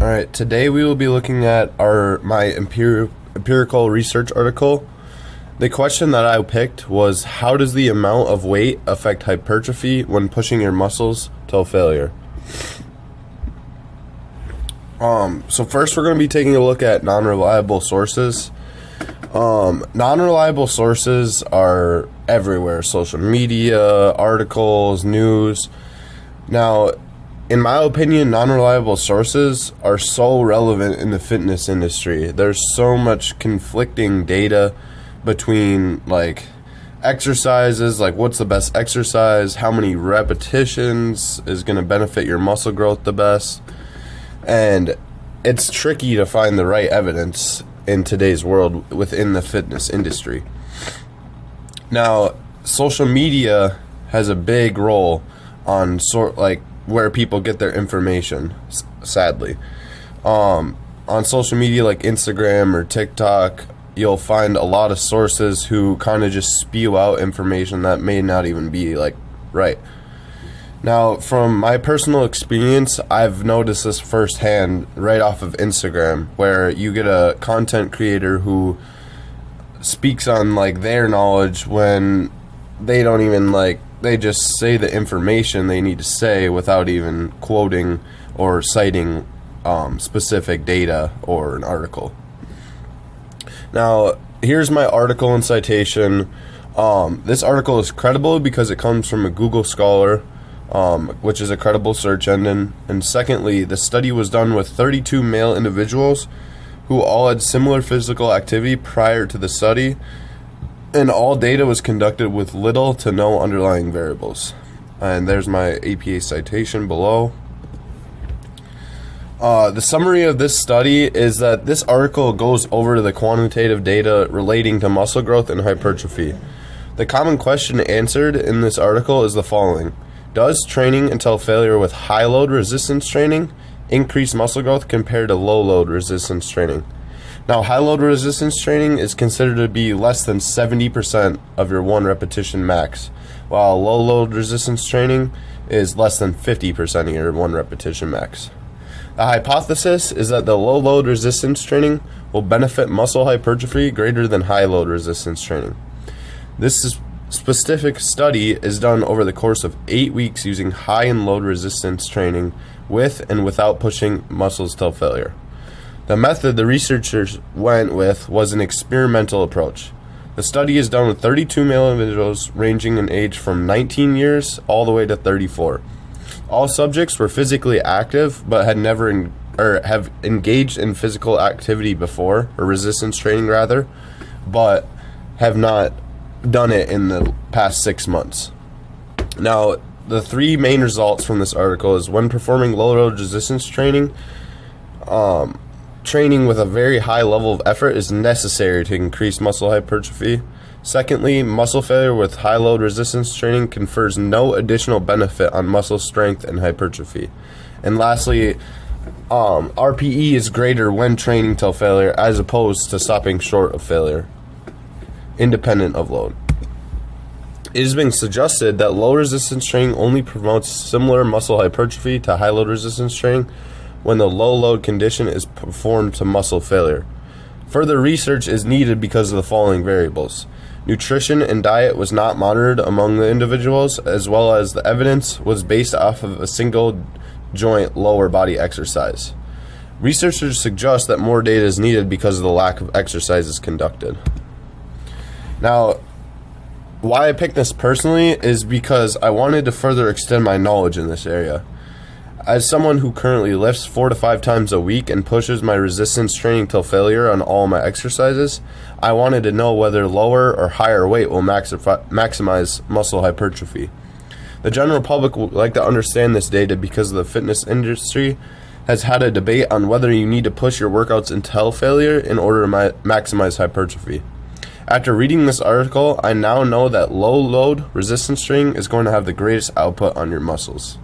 All right, today we will be looking at my empirical research article. The question that I picked was, how does the amount of weight affect hypertrophy when pushing your muscles till failure? So first we're going to be taking a look at non-reliable sources. Non-reliable sources are everywhere: social media, articles, news. Now, in my opinion, non-reliable sources are so relevant in the fitness industry. There's so much conflicting data between exercises, like what's the best exercise, how many repetitions is going to benefit your muscle growth the best. And it's tricky to find the right evidence in today's world within the fitness industry. Now, social media has a big role on where people get their information, sadly. On social media like Instagram or TikTok, you'll find a lot of sources who kind of just spew out information that may not even be right. Now, from my personal experience, I've noticed this firsthand right off of Instagram, where you get a content creator who speaks on their knowledge when they don't even they just say the information they need to say without even quoting or citing specific data or an article. Now, here's my article and citation. This article is credible because it comes from a Google Scholar, which is a credible search engine. And secondly, the study was done with 32 male individuals who all had similar physical activity prior to the study, and all data was conducted with little to no underlying variables. And there's my APA citation below. The summary of this study is that this article goes over the quantitative data relating to muscle growth and hypertrophy. The common question answered in this article is the following: does training until failure with high load resistance training increase muscle growth compared to low load resistance training? Now, high load resistance training is considered to be less than 70% of your one repetition max, while low load resistance training is less than 50% of your one repetition max. The hypothesis is that the low load resistance training will benefit muscle hypertrophy greater than high load resistance training. This specific study is done over the course of 8 weeks using high and low resistance training with and without pushing muscles till failure. The method the researchers went with was an experimental approach. The study is done with 32 male individuals ranging in age from 19 years all the way to 34. All subjects were physically active but had never have engaged in physical activity before, or resistance training rather, but have not done it in the past 6 months. Now, the three main results from this article is: when performing low load resistance training, training with a very high level of effort is necessary to increase muscle hypertrophy. Secondly, muscle failure with high load resistance training confers no additional benefit on muscle strength and hypertrophy. And lastly, RPE is greater when training till failure as opposed to stopping short of failure, independent of load. It has been suggested that low resistance training only promotes similar muscle hypertrophy to high load resistance training when the low load condition is performed to muscle failure. Further research is needed because of the following variables: nutrition and diet was not monitored among the individuals, as well as the evidence was based off of a single joint lower body exercise. Researchers suggest that more data is needed because of the lack of exercises conducted. Now, why I picked this personally is because I wanted to further extend my knowledge in this area. As someone who currently lifts 4 to 5 times a week and pushes my resistance training till failure on all my exercises, I wanted to know whether lower or higher weight will maximize muscle hypertrophy. The general public would like to understand this data because the fitness industry has had a debate on whether you need to push your workouts until failure in order to maximize hypertrophy. After reading this article, I now know that low load resistance training is going to have the greatest output on your muscles.